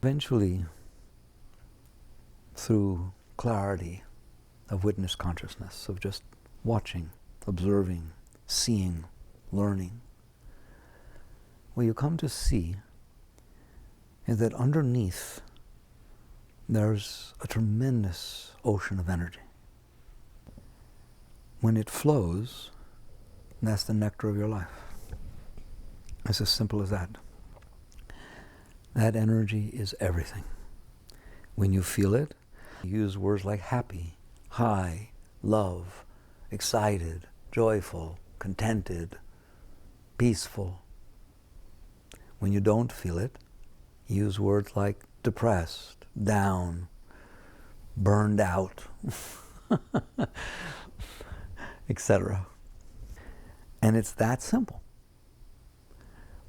Eventually, through clarity of witness consciousness, of just watching, observing, seeing, learning, what you come to see is that underneath there's a tremendous ocean of energy. When it flows, that's the nectar of your life. It's as simple as that. That energy is everything. When you feel it, you use words like happy, high, love, excited, joyful, contented, peaceful. When you don't feel it, you use words like depressed, down, burned out, etc. And it's that simple.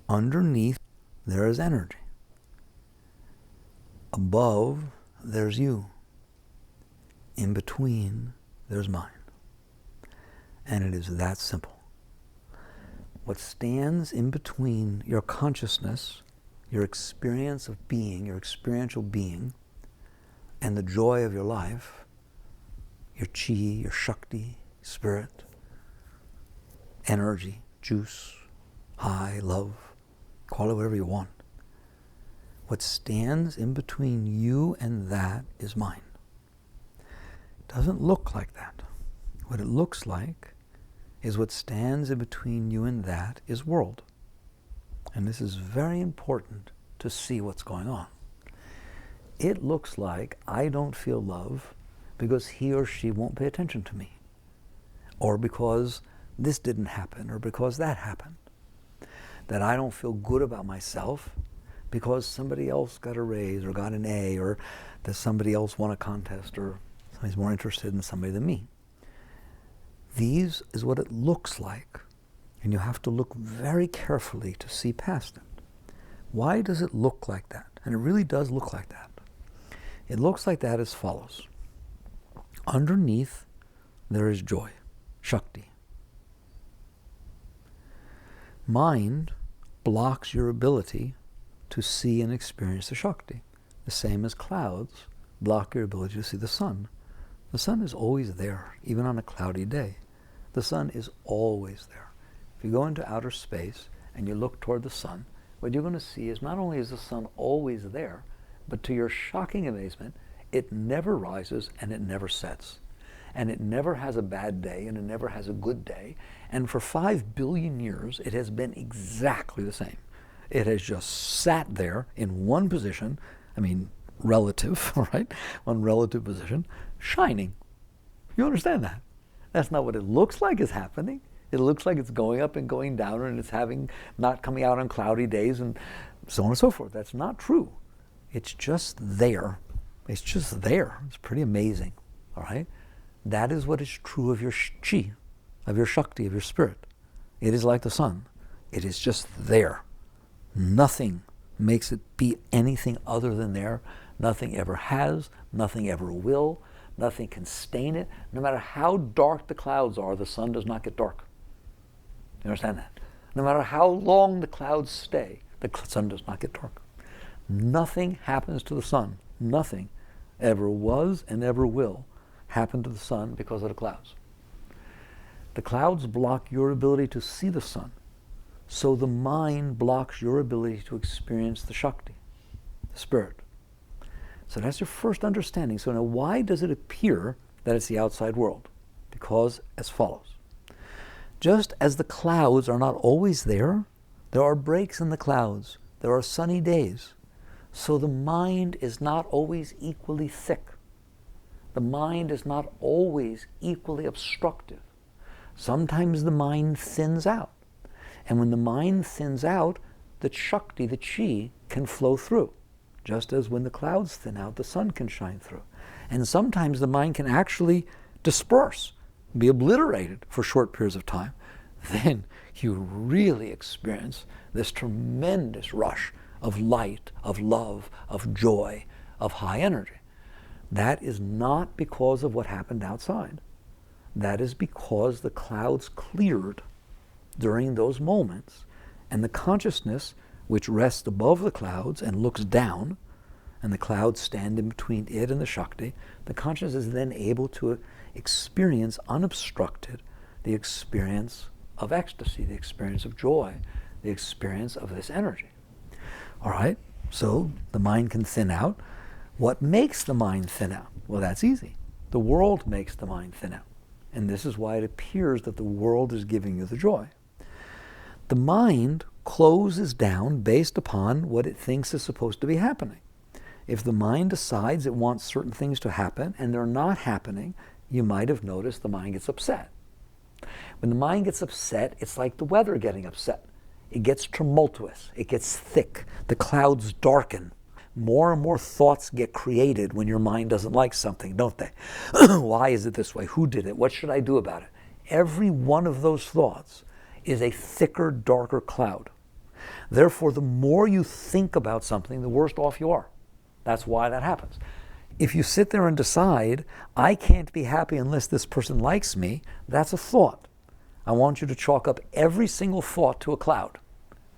Underneath, there is energy. Above, there's you. In between, there's mine. And it is that simple. What stands in between your consciousness, your experience of being, your experiential being, and the joy of your life, your chi, your shakti, spirit, energy, juice, high, love, call it whatever you want. What stands in between you and that is mine. It doesn't look like that. What it looks like is what stands in between you and that is world. And this is very important to see what's going on. It looks like I don't feel love because he or she won't pay attention to me, or because this didn't happen, or because that happened. That I don't feel good about myself because somebody else got a raise or got an A, or that somebody else won a contest, or somebody's more interested in somebody than me. These is what it looks like, and you have to look very carefully to see past it. Why does it look like that? And it really does look like that. It looks like that as follows. Underneath, there is joy, shakti. Mind blocks your ability to see and experience the shakti, the same as clouds block your ability to see the sun. The sun is always there, even on a cloudy day. The sun is always there. If you go into outer space and you look toward the sun, what you're going to see is not only is the sun always there, but to your shocking amazement, it never rises and it never sets. And it never has a bad day and it never has a good day. And for 5 billion years, it has been exactly the same. It has just sat there in one position, relative, right? One relative position, shining. You understand that? That's not what it looks like is happening. It looks like it's going up and going down, and it's not coming out on cloudy days and so on and so forth. That's not true. It's just there. It's just there. It's pretty amazing, all right? That is what is true of your chi, of your shakti, of your spirit. It is like the sun. It is just there. Nothing makes it be anything other than there. Nothing ever has, nothing ever will, nothing can stain it. No matter how dark the clouds are, the sun does not get dark. You understand that? No matter how long the clouds stay, the sun does not get dark. Nothing happens to the sun. Nothing ever was and ever will happen to the sun because of the clouds. The clouds block your ability to see the sun, so the mind blocks your ability to experience the shakti, the spirit. So that's your first understanding. So now why does it appear that it's the outside world? Because as follows. Just as the clouds are not always there, there are breaks in the clouds. There are sunny days. So the mind is not always equally thick. The mind is not always equally obstructive. Sometimes the mind thins out. And when the mind thins out, the shakti, the chi, can flow through. Just as when the clouds thin out, the sun can shine through. And sometimes the mind can actually disperse, be obliterated for short periods of time. Then you really experience this tremendous rush of light, of love, of joy, of high energy. That is not because of what happened outside. That is because the clouds cleared during those moments, and the consciousness which rests above the clouds and looks down and the clouds stand in between it and the Shakti, the consciousness is then able to experience unobstructed the experience of ecstasy, the experience of joy, the experience of this energy. All right? So the mind can thin out. What makes the mind thin out? Well, that's easy. The world makes the mind thin out. And this is why it appears that the world is giving you the joy. The mind closes down based upon what it thinks is supposed to be happening. If the mind decides it wants certain things to happen and they're not happening, you might have noticed the mind gets upset. When the mind gets upset, it's like the weather getting upset. It gets tumultuous. It gets thick. The clouds darken. More and more thoughts get created when your mind doesn't like something, don't they? Why is it this way? Who did it? What should I do about it? Every one of those thoughts is a thicker, darker cloud. Therefore, the more you think about something, the worse off you are. That's why that happens. If you sit there and decide, I can't be happy unless this person likes me, that's a thought. I want you to chalk up every single thought to a cloud.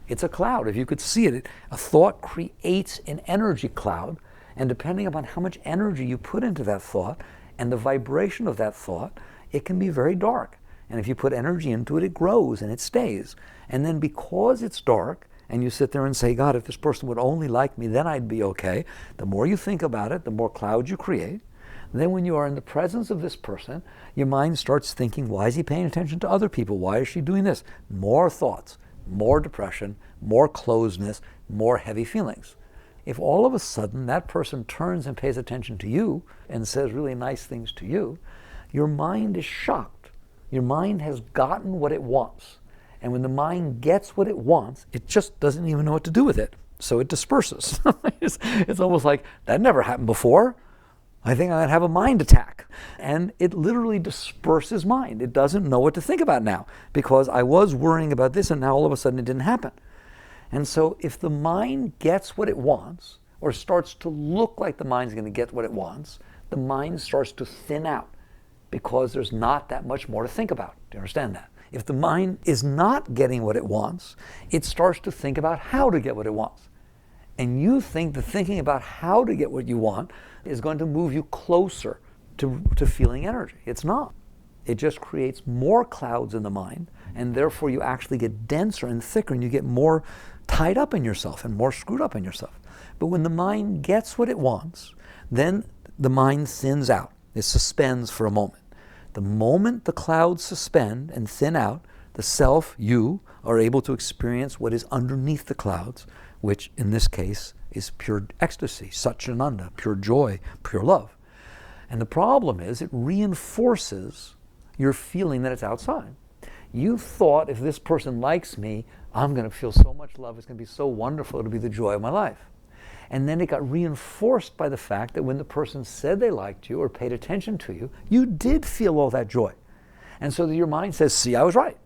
It's a cloud. If you could see it, a thought creates an energy cloud, and depending upon how much energy you put into that thought and the vibration of that thought, it can be very dark. And if you put energy into it, it grows and it stays. And then because it's dark, and you sit there and say, God, if this person would only like me, then I'd be okay. The more you think about it, the more clouds you create. And then when you are in the presence of this person, your mind starts thinking, why is he paying attention to other people? Why is she doing this? More thoughts, more depression, more closedness, more heavy feelings. If all of a sudden that person turns and pays attention to you and says really nice things to you, your mind is shocked. Your mind has gotten what it wants. And when the mind gets what it wants, it just doesn't even know what to do with it. So it disperses. It's almost like, that never happened before. I think I'm going to have a mind attack. And it literally disperses mind. It doesn't know what to think about now because I was worrying about this and now all of a sudden it didn't happen. And so if the mind gets what it wants or starts to look like the mind's going to get what it wants, the mind starts to thin out because there's not that much more to think about. Do you understand that? If the mind is not getting what it wants, it starts to think about how to get what it wants. And you think that thinking about how to get what you want is going to move you closer to feeling energy. It's not. It just creates more clouds in the mind, and therefore you actually get denser and thicker, and you get more tied up in yourself and more screwed up in yourself. But when the mind gets what it wants, then the mind thins out. It suspends for a moment. The moment the clouds suspend and thin out, the self, you, are able to experience what is underneath the clouds, which in this case is pure ecstasy, Satchitananda, pure joy, pure love. And the problem is it reinforces your feeling that it's outside. You thought, if this person likes me, I'm going to feel so much love, it's going to be so wonderful, it'll be the joy of my life. And then it got reinforced by the fact that when the person said they liked you or paid attention to you, you did feel all that joy. And so that your mind says, see, I was right.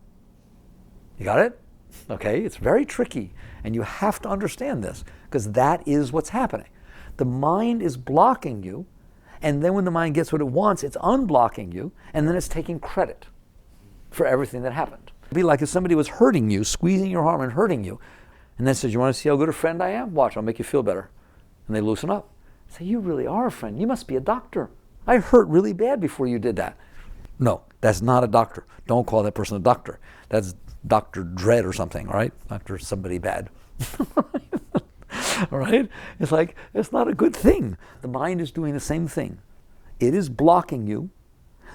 You got it? Okay, it's very tricky. And you have to understand this because that is what's happening. The mind is blocking you, and then when the mind gets what it wants, it's unblocking you, and then it's taking credit for everything that happened. It'd be like if somebody was hurting you, squeezing your arm and hurting you, and then says, you want to see how good a friend I am? Watch, I'll make you feel better. And they loosen up. Say, you really are a friend. You must be a doctor. I hurt really bad before you did that. No, that's not a doctor. Don't call that person a doctor. That's Dr. Dread or something, all right? Dr. somebody bad. All right? It's like, it's not a good thing. The mind is doing the same thing. It is blocking you,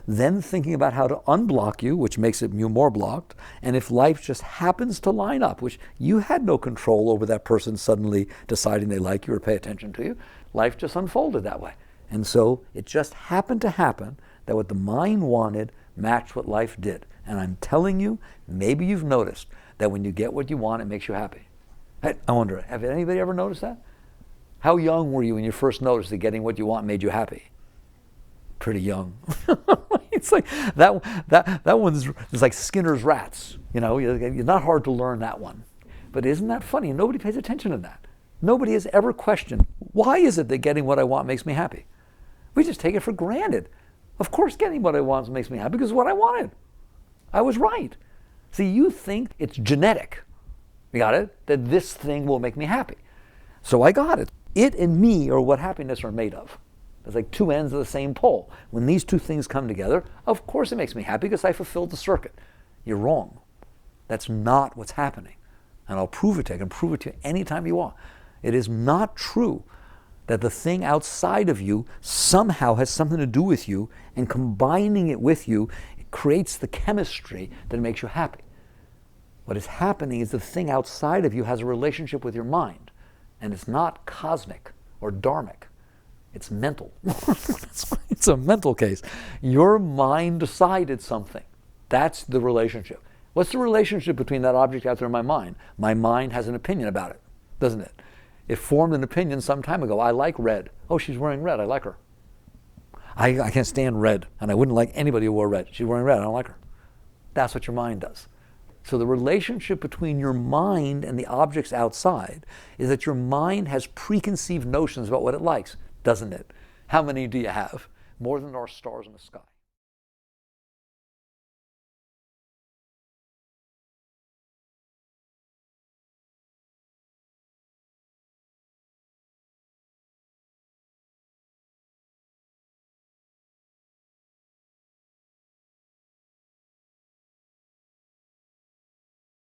then thinking about how to unblock you, which makes it you more blocked. And if life just happens to line up, which you had no control over that person suddenly deciding they like you or pay attention to you, life just unfolded that way. And so it just happened to happen that what the mind wanted matched what life did. And I'm telling you, maybe you've noticed that when you get what you want, it makes you happy. I wonder, have anybody ever noticed that? How young were you when you first noticed that getting what you want made you happy? Pretty young. It's like that one's it's like Skinner's rats. You know, it's not hard to learn that one. But isn't that funny? Nobody pays attention to that. Nobody has ever questioned, why is it that getting what I want makes me happy? We just take it for granted. Of course getting what I want makes me happy because it's what I wanted. I was right. See, you think it's genetic. You got it? That this thing will make me happy. So I got it. It and me are what happiness are made of. It's like two ends of the same pole. When these two things come together, of course it makes me happy because I fulfilled the circuit. You're wrong. That's not what's happening. And I'll prove it to you. I can prove it to you anytime you want. It is not true that the thing outside of you somehow has something to do with you, and combining it with you, it creates the chemistry that makes you happy. What is happening is the thing outside of you has a relationship with your mind, and it's not cosmic or dharmic. It's mental. It's a mental case. Your mind decided something. That's the relationship. What's the relationship between that object out there and my mind? My mind has an opinion about it, doesn't it? It formed an opinion some time ago. I like red. Oh, she's wearing red. I like her. I can't stand red, and I wouldn't like anybody who wore red. She's wearing red. I don't like her. That's what your mind does. So the relationship between your mind and the objects outside is that your mind has preconceived notions about what it likes, doesn't it? How many do you have? More than there are stars in the sky.